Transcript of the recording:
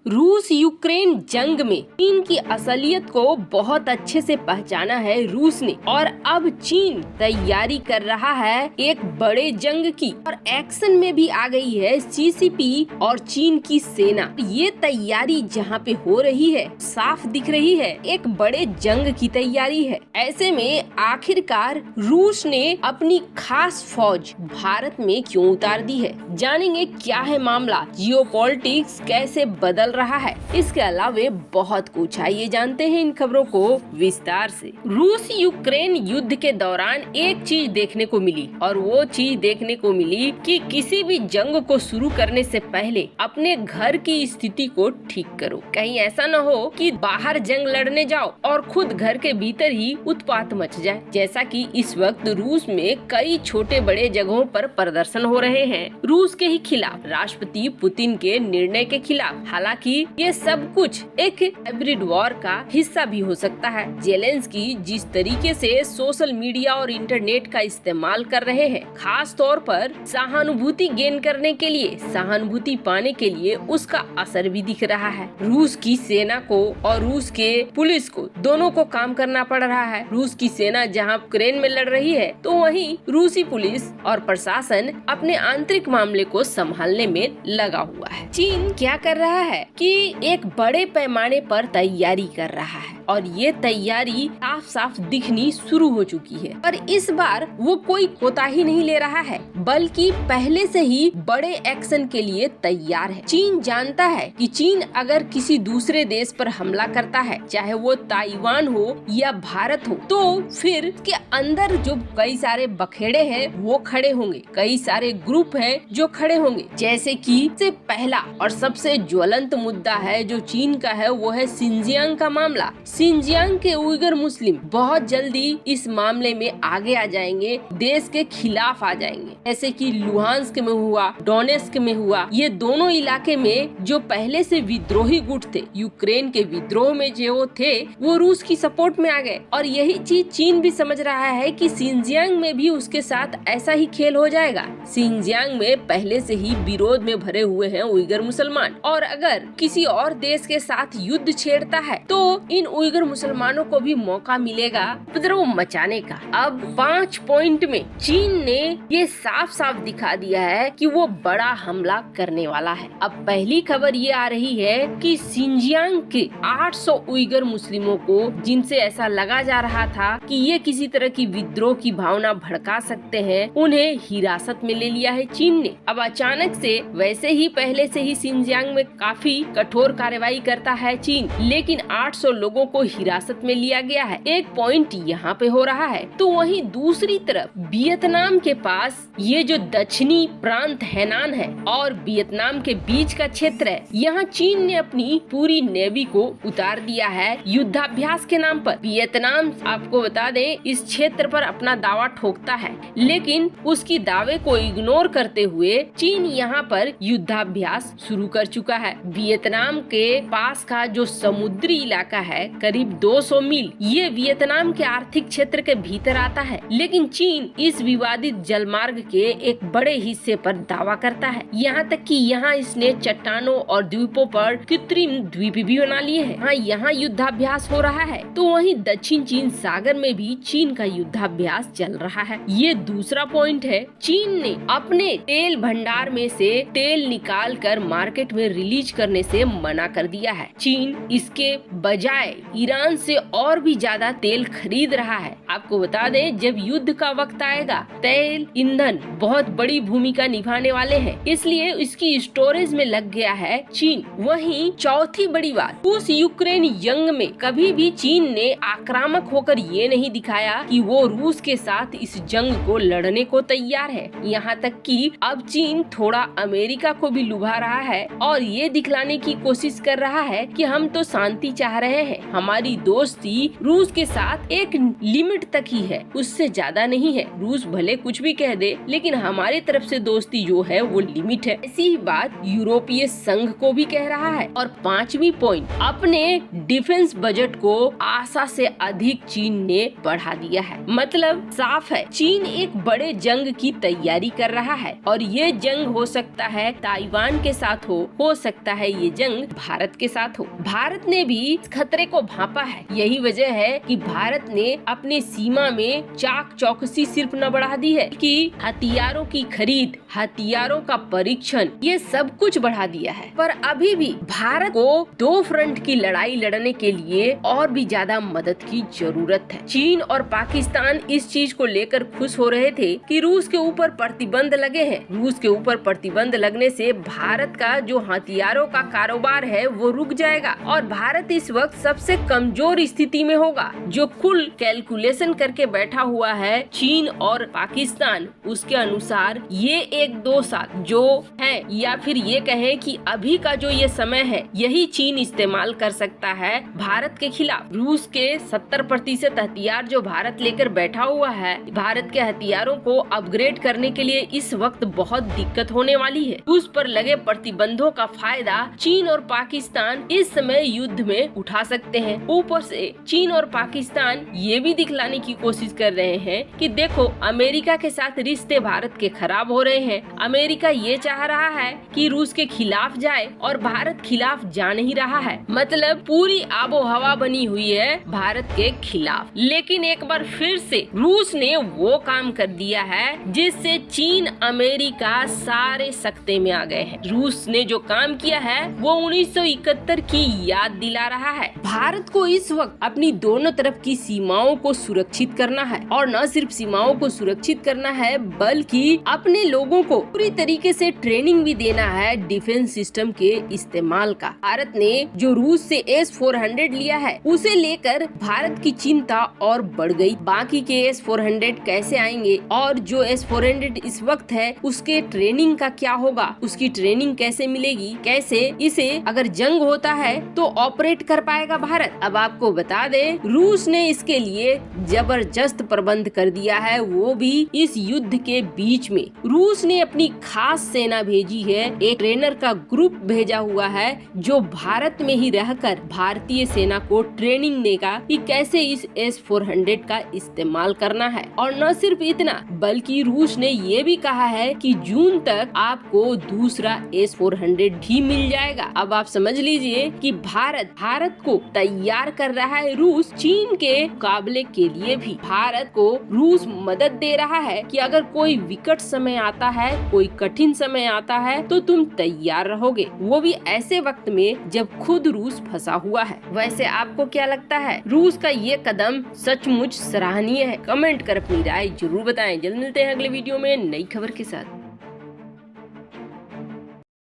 रूस यूक्रेन जंग में चीन की असलियत को बहुत अच्छे से पहचाना है रूस ने, और अब चीन तैयारी कर रहा है एक बड़े जंग की, और एक्शन में भी आ गई है सीसीपी और चीन की सेना। ये तैयारी जहाँ पे हो रही है साफ दिख रही है एक बड़े जंग की तैयारी है। ऐसे में आखिरकार रूस ने अपनी खास फौज भारत में क्यों उतार दी है, जानेंगे क्या है मामला, जियोपॉलिटिक्स कैसे बदल रहा है। इसके अलावा बहुत कुछ, आइए जानते हैं इन खबरों को विस्तार से। रूस यूक्रेन युद्ध के दौरान एक चीज देखने को मिली, और वो चीज देखने को मिली कि किसी भी जंग को शुरू करने से पहले अपने घर की स्थिति को ठीक करो। कहीं ऐसा न हो कि बाहर जंग लड़ने जाओ और खुद घर के भीतर ही उत्पात मच जाए, जैसा कि इस वक्त रूस में कई छोटे बड़े जगहों पर प्रदर्शन हो रहे हैं रूस के ही खिलाफ, राष्ट्रपति पुतिन के निर्णय के खिलाफ। हालांकि ये सब कुछ एक हाइब्रिड वॉर का हिस्सा भी हो सकता है। जेलेंस्की जिस तरीके से सोशल मीडिया और इंटरनेट का इस्तेमाल कर रहे हैं, खास तौर पर सहानुभूति गेन करने के लिए, सहानुभूति पाने के लिए, उसका असर भी दिख रहा है। रूस की सेना को और रूस के पुलिस को दोनों को काम करना पड़ रहा है। रूस की सेना जहां यूक्रेन में लड़ रही है, तो वहीं रूसी पुलिस और प्रशासन अपने आंतरिक मामले को संभालने में लगा हुआ है। चीन क्या कर रहा है कि एक बड़े पैमाने पर तैयारी कर रहा है, और ये तैयारी साफ साफ दिखनी शुरू हो चुकी है। और इस बार वो कोई कोताही नहीं ले रहा है, बल्कि पहले से ही बड़े एक्शन के लिए तैयार है। चीन जानता है कि चीन अगर किसी दूसरे देश पर हमला करता है, चाहे वो ताइवान हो या भारत हो, तो फिर के अंदर जो कई सारे बखेड़े हैं वो खड़े होंगे, कई सारे ग्रुप हैं जो खड़े होंगे। जैसे कि सबसे पहला और सबसे ज्वलंत मुद्दा है जो चीन का है, वो है सिंजियांग का मामला। सिंजियांग के उइगर मुस्लिम बहुत जल्दी इस मामले में आगे आ जाएंगे, देश के खिलाफ आ जाएंगे, जैसे कि लुहांस्क में हुआ, डोनेस्क में हुआ। ये दोनों इलाके में जो पहले से विद्रोही गुट थे, यूक्रेन के विद्रोह में जो थे, वो रूस की सपोर्ट में आ गए। और यही चीज चीन भी समझ रहा है कि सिंजियांग में भी उसके साथ ऐसा ही खेल हो जाएगा। सिंजियांग में पहले से ही विरोध में भरे हुए हैं उइगर मुसलमान, और अगर किसी और देश के साथ युद्ध छेड़ता है तो इन उइगर मुसलमानों को भी मौका मिलेगा उपद्रव मचाने का। अब 5 पॉइंट में चीन ने ये साफ साफ दिखा दिया है कि वो बड़ा हमला करने वाला है। अब पहली खबर ये आ रही है कि सिंजियांग के 800 उइगर मुस्लिमों को, जिनसे ऐसा लगा जा रहा था कि ये किसी तरह की विद्रोह की भावना भड़का सकते हैं, उन्हें हिरासत में ले लिया है चीन ने। अब अचानक से, वैसे ही पहले से ही सिंजियांग में काफी कठोर कार्रवाई करता है चीन, लेकिन 800 लोगों को हिरासत में लिया गया है। एक पॉइंट यहाँ पे हो रहा है। तो वहीं दूसरी तरफ वियतनाम के पास ये जो दक्षिणी प्रांत हैनान है और वियतनाम के बीच का क्षेत्र है, यहाँ चीन ने अपनी पूरी नेवी को उतार दिया है युद्धाभ्यास के नाम पर। वियतनाम, आपको बता दें, इस क्षेत्र पर अपना दावा ठोकता है, लेकिन उसकी दावे को इग्नोर करते हुए चीन यहाँ पर युद्धाभ्यास शुरू कर चुका है। वियतनाम के पास का जो समुद्री इलाका है, करीब 200 मील, ये वियतनाम के आर्थिक क्षेत्र के भीतर आता है, लेकिन चीन इस विवादित जलमार्ग के एक बड़े हिस्से पर दावा करता है। यहाँ तक कि यहाँ इसने चट्टानों और द्वीपों पर कृत्रिम द्वीप भी बना लिए हैं। हाँ, यहाँ युद्धाभ्यास हो रहा है। तो वहीं दक्षिण चीन सागर में भी चीन का युद्धाभ्यास चल रहा है। ये दूसरा पॉइंट है। चीन ने अपने तेल भंडार में से तेल निकाल कर मार्केट में रिलीज करने से मना कर दिया है। चीन इसके बजाय ईरान से और भी ज्यादा तेल खरीद रहा है। आपको बता दें, जब युद्ध का वक्त आएगा, तेल, ईंधन बहुत बड़ी भूमिका निभाने वाले हैं, इसलिए इसकी स्टोरेज में लग गया है चीन। वहीं चौथी बड़ी बात, रूस यूक्रेन जंग में कभी भी चीन ने आक्रामक होकर ये नहीं दिखाया कि वो रूस के साथ इस जंग को लड़ने को तैयार है। यहाँ तक कि अब चीन थोड़ा अमेरिका को भी लुभा रहा है और ये दिखलाने की कोशिश कर रहा है कि हम तो शांति चाह रहे हैं, हमारी दोस्ती रूस के साथ एक लिमिट तक ही है, उससे ज्यादा नहीं है। रूस भले कुछ भी कह दे, लेकिन हमारी तरफ से दोस्ती जो है वो लिमिट है। ऐसी ही बात यूरोपीय संघ को भी कह रहा है। और 5वीं पॉइंट, अपने डिफेंस बजट को आशा से अधिक चीन ने बढ़ा दिया है। मतलब साफ है, चीन एक बड़े जंग की तैयारी कर रहा है और ये जंग हो सकता है ताइवान के साथ हो सकता है ये जंग भारत के साथ हो। भारत ने भी इस खतरे को भांपा है। यही वजह है कि भारत ने अपनी सीमा में चाक चौकसी सिर्फ न बढ़ा दी है कि हथियारों की खरीद, हथियारों का परीक्षण, ये सब कुछ बढ़ा दिया है। पर अभी भी भारत को 2 फ्रंट की लड़ाई लड़ने के लिए और भी ज्यादा मदद की जरूरत है। चीन और पाकिस्तान इस चीज को लेकर खुश हो रहे थे कि रूस के ऊपर प्रतिबंध लगे हैं। रूस के ऊपर प्रतिबंध लगने से भारत का जो हथियारों का कारोबार है वो रुक जाएगा और भारत इस वक्त सबसे कमजोर स्थिति में होगा। जो कुल कैलकुलेशन करके बैठा हुआ है चीन और पाकिस्तान, उसके अनुसार ये 1-2 साल जो है, या फिर ये कहें कि अभी का जो ये समय है, यही चीन इस्तेमाल कर सकता है भारत के खिलाफ। रूस के 70% हथियार जो भारत लेकर बैठा हुआ है, भारत के हथियारों को अपग्रेड करने के लिए इस वक्त बहुत दिक्कत होने वाली है। रूस पर लगे प्रतिबंधों का फायदा चीन और पाकिस्तान इस समय युद्ध में उठा सकते हैं। ऊपर से चीन और पाकिस्तान ये भी दिखलाने की कोशिश कर रहे हैं कि देखो, अमेरिका के साथ रिश्ते भारत के खराब हो रहे हैं। अमेरिका ये चाह रहा है कि रूस के खिलाफ जाए और भारत खिलाफ जा नहीं रहा है। मतलब पूरी आबो हवा बनी हुई है भारत के खिलाफ। लेकिन एक बार फिर से रूस ने वो काम कर दिया है जिससे चीन अमेरिका सारे सकते में आ गए हैं। रूस ने जो काम किया है वो 1971 की याद दिला रहा है। भारत को इस वक्त अपनी दोनों तरफ की सीमाओं को सुरक्षित करना है और न सिर्फ सीमाओं को सुरक्षित करना है बल्कि अपने लोगों को पूरी तरीके से ट्रेनिंग भी देना है डिफेंस सिस्टम के इस्तेमाल का। भारत ने जो रूस से S-400 लिया है उसे लेकर भारत की चिंता और बढ़ गई। बाकी के S-400 कैसे आएंगे और जो S-400 इस वक्त है उसके ट्रेनिंग का क्या होगा, उसकी ट्रेनिंग कैसे मिलेगी, कैसे इसे अगर जंग होता है तो ऑपरेट कर पाएगा भारत। अब आपको बता दे, रूस ने इसके लिए जबरदस्त प्रबंध कर दिया है, वो भी इस युद्ध के बीच में। रूस ने अपनी खास सेना भेजी है, एक ट्रेनर का ग्रुप भेजा हुआ है जो भारत में ही रहकर भारतीय सेना को ट्रेनिंग देगा कि कैसे इस S-400 का इस्तेमाल करना है। और न सिर्फ इतना, बल्कि रूस ने ये भी कहा है कि जून तक आपको दूसरा S-400 भी मिल जाएगा। अब आप समझ लीजिए कि भारत को तैयार कर रहा है रूस चीन के मुकाबले के लिए भी। भारत को रूस मदद दे रहा है कि अगर कोई विकट समय आता है, कोई कठिन समय आता है तो तुम तैयार रहोगे, वो भी ऐसे वक्त में जब खुद रूस फंसा हुआ है। वैसे आपको क्या लगता है, रूस का ये कदम सचमुच सराहनीय है? कमेंट कर अपनी राय जरूर बताएं। जल्द मिलते हैं अगले वीडियो में नई खबर के साथ।